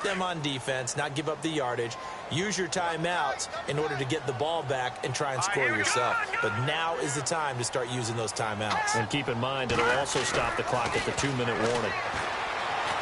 them on defense, not give up the yardage. Use your timeouts in order to get the ball back and try and score yourself. But now is the time to start using those timeouts. And keep in mind, it'll also stop the clock at the 2-minute warning.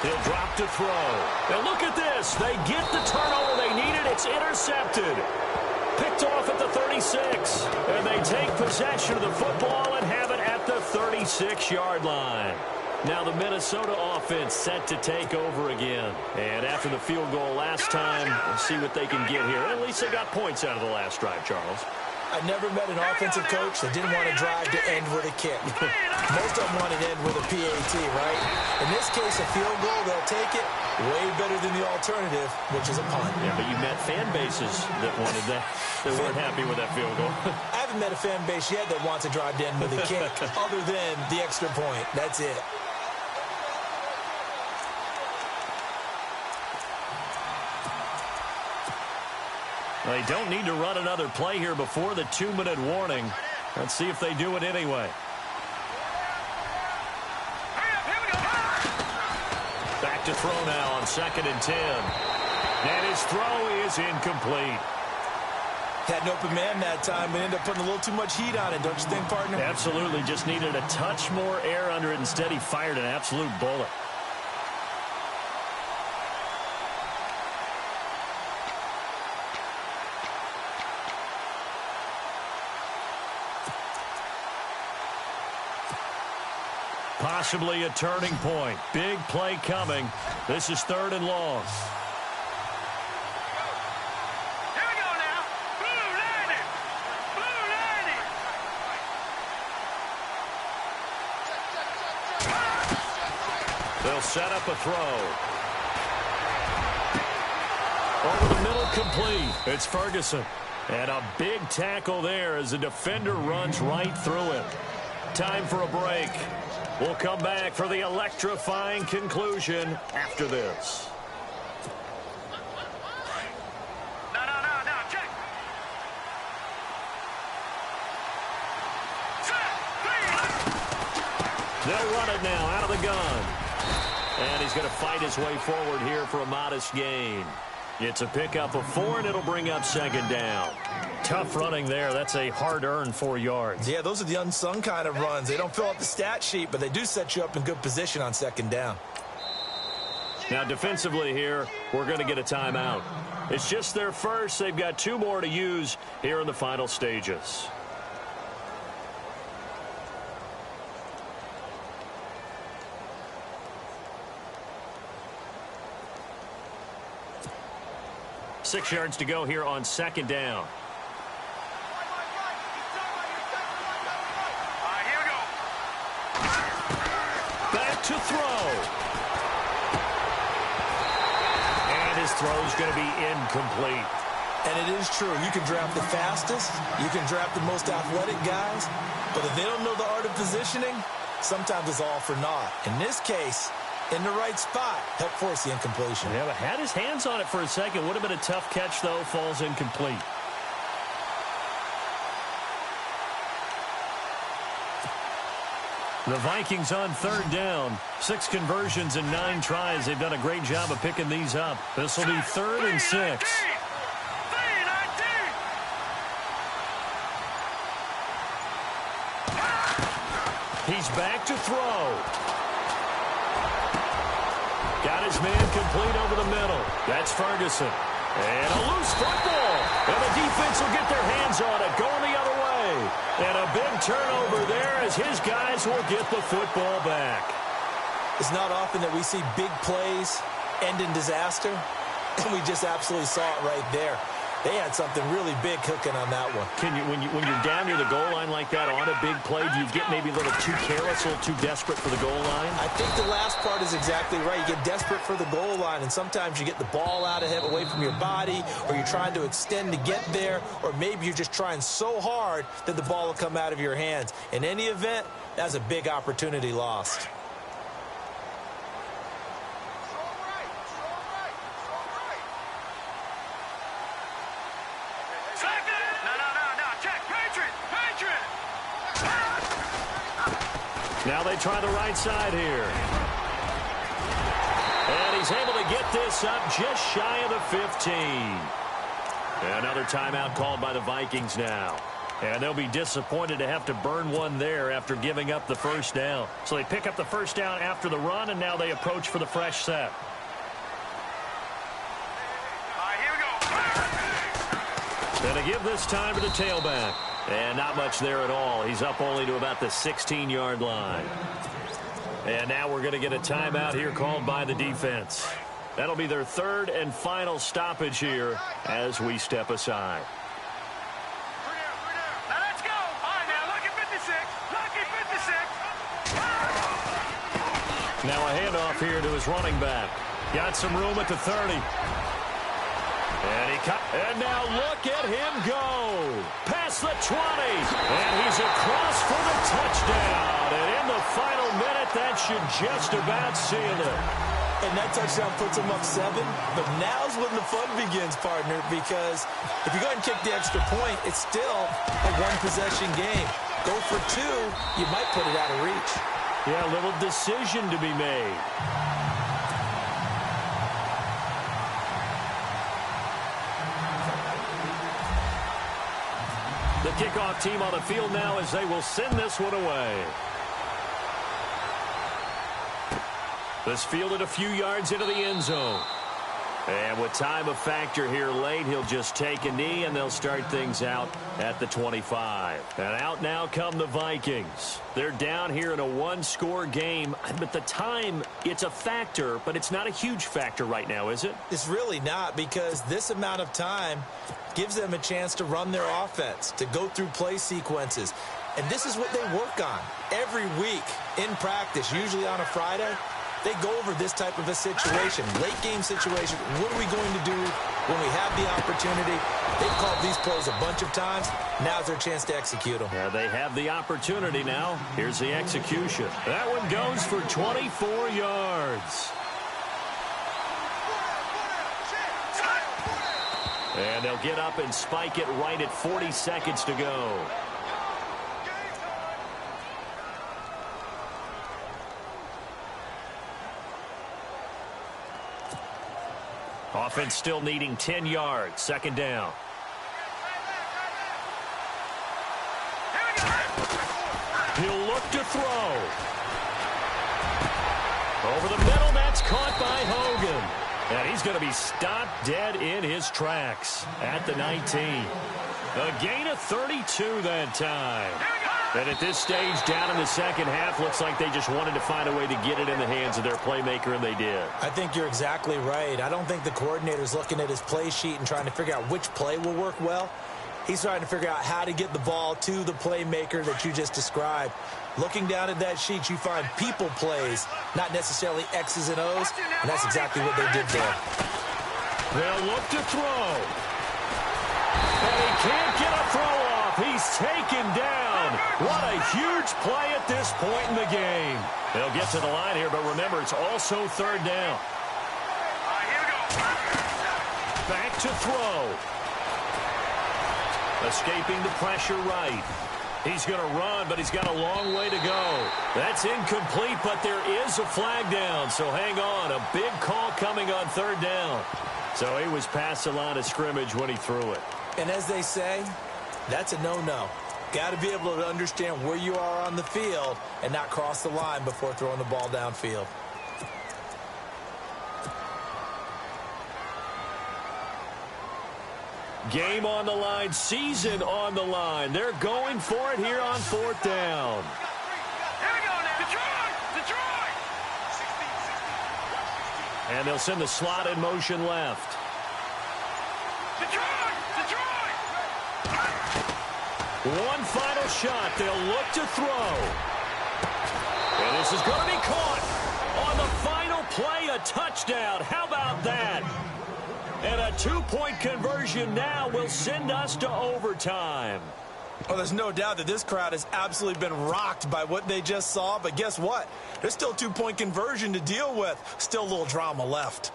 He'll drop to throw. And look at this. They get the turnover they needed. It's intercepted. Picked off at the 36. And they take possession of the football and have it at the 36-yard line. Now the Minnesota offense set to take over again. And after the field goal last time, we'll see what they can get here. At least they got points out of the last drive, Charles. I never met an offensive coach that didn't want to drive to end with a kick. Most of them want to end with a PAT, right? In this case, a field goal, they'll take it. Way better than the alternative, which is a punt. Yeah, but you met fan bases that wanted that. They weren't happy with that field goal. I haven't met a fan base yet that wants to drive to end with a kick other than the extra point. That's it. They don't need to run another play here before the 2-minute warning. Let's see if they do it anyway. Back to throw now on 2nd and 10. And his throw is incomplete. Had an open man that time, but ended up putting a little too much heat on it, don't you think, partner? Absolutely. Just needed a touch more air under it. Instead, he fired an absolute bullet. Possibly a turning point. Big play coming. This is 3rd and long. Here we go now. Blue lining. Blue lining. They'll set up a throw. Over the middle, complete. It's Ferguson. And a big tackle there as the defender runs right through him. Time for a break. We'll come back for the electrifying conclusion after this. No, check. They'll run it now out of the gun. And he's going to fight his way forward here for a modest gain. It's a pickup of 4, and it'll bring up 2nd down. Tough running there. That's a hard-earned 4 yards. Yeah, those are the unsung kind of runs. They don't fill up the stat sheet, but they do set you up in good position on 2nd down. Now, defensively here, we're going to get a timeout. It's just their first. They've got 2 more to use here in the final stages. Six yards to go here on 2nd down. Here we go. Back to throw. And his throw's going to be incomplete. And it is true. You can draft the fastest. You can draft the most athletic guys. But if they don't know the art of positioning, sometimes it's all for naught. In this case, in the right spot, helped force the incompletion. Yeah, but had his hands on it for a second. Would have been a tough catch, though. Falls incomplete. The Vikings on 3rd down. 6 conversions and 9 tries. They've done a great job of picking these up. This will be 3rd and 6. He's back to throw. Got his man complete over the middle. That's Ferguson. And a loose football. And the defense will get their hands on it, going the other way. And a big turnover there as his guys will get the football back. It's not often that we see big plays end in disaster, and we just absolutely saw it right there. They had something really big cooking on that one. Can you, when you're down near the goal line like that on a big play, do you get maybe a little too careless, a little too desperate for the goal line? I think the last part is exactly right. You get desperate for the goal line, and sometimes you get the ball out of him, away from your body, or you're trying to extend to get there, or maybe you're just trying so hard that the ball will come out of your hands. In any event, that's a big opportunity lost. Now they try the right side here. And he's able to to get this up just shy of the 15. Another timeout called by the Vikings now. And they'll be disappointed to have to burn one there after giving up the first down. So they pick up the first down after the run, and now they approach for the fresh set. All right, here we go. Going to give this time to the tailback. And not much there at all. He's up only to about the 16-yard line. And now we're going to get a timeout here called by the defense. That'll be their third and final stoppage here as we step aside. Now let's go. All right, now look at 56. Look at 56. Now a handoff here to his running back. Got some room at the 30. And now look at him go. Past the 20. And he's across for the touchdown. And in the final minute, that should just about seal it. And that touchdown puts him up 7. But now's when the fun begins, partner, because if you go ahead and kick the extra point, it's still a one-possession game. Go for 2, you might put it out of reach. Yeah, a little decision to be made. The kickoff team on the field now as they will send this one away. This fielded a few yards into the end zone. And with time a factor here late, he'll just take a knee, and they'll start things out at the 25. And out now come the Vikings. They're down here in a one-score game. But the time, it's a factor, but it's not a huge factor right now, is it? It's really not, because this amount of time gives them a chance to run their offense, to go through play sequences. And this is what they work on every week in practice, usually on a Friday. They go over this type of a situation, late game situation. What are we going to do when we have the opportunity? They've called these plays a bunch of times. Now's their chance to execute them. Yeah, they have the opportunity now. Here's the execution. That one goes for 24 yards. And they'll get up and spike it right at 40 seconds to go. Offense still needing 10 yards. Second down. He'll look to throw. Over the middle, that's caught by Hogan. And he's going to be stopped dead in his tracks at the 19. A gain of 32 that time. And at this stage, down in the second half, looks like they just wanted to find a way to get it in the hands of their playmaker, and they did. I think you're exactly right. I don't think the coordinator's looking at his play sheet and trying to figure out which play will work well. He's trying to figure out how to get the ball to the playmaker that you just described. Looking down at that sheet, you find people plays, not necessarily X's and O's, and that's exactly what they did there. They'll look to throw. And he can't get a throw off. He's taken down. What a huge play at this point in the game. They'll get to the line here, but remember, it's also third down. All right, here we go. Back to throw. Escaping the pressure right. He's going to run, but he's got a long way to go. That's incomplete, but there is a flag down, so hang on. A big call coming on third down. So he was past the line of scrimmage when he threw it. And as they say, that's a no-no. Got to be able to understand where you are on the field and not cross the line before throwing the ball downfield. Game on the line, season on the line. They're going for it here on fourth down. Here we go now. Detroit! Detroit! And they'll send the slot in motion left. Detroit! Detroit! One final shot. They'll look to throw. And this is going to be caught. On the final play, a touchdown. How about that? And a two-point conversion now will send us to overtime. Well, there's no doubt that this crowd has absolutely been rocked by what they just saw. But guess what? There's still a two-point conversion to deal with. Still a little drama left.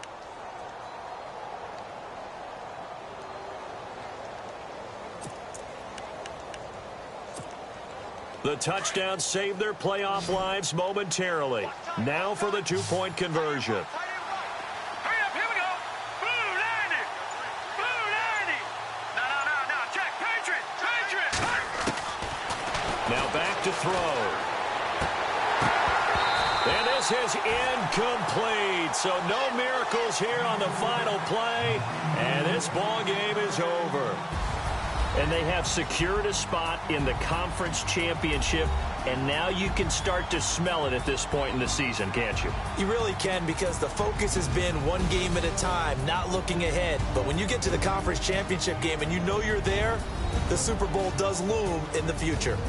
The touchdown saved their playoff lives momentarily. Now for the two-point conversion. Hurry Now back to throw. And this is incomplete. So no miracles here on the final play. And this ball game is over. And they have secured a spot in the conference championship. And now you can start to smell it at this point in the season, can't you? You really can, because the focus has been one game at a time, not looking ahead. But when you get to the conference championship game and you know you're there, the Super Bowl does loom in the future.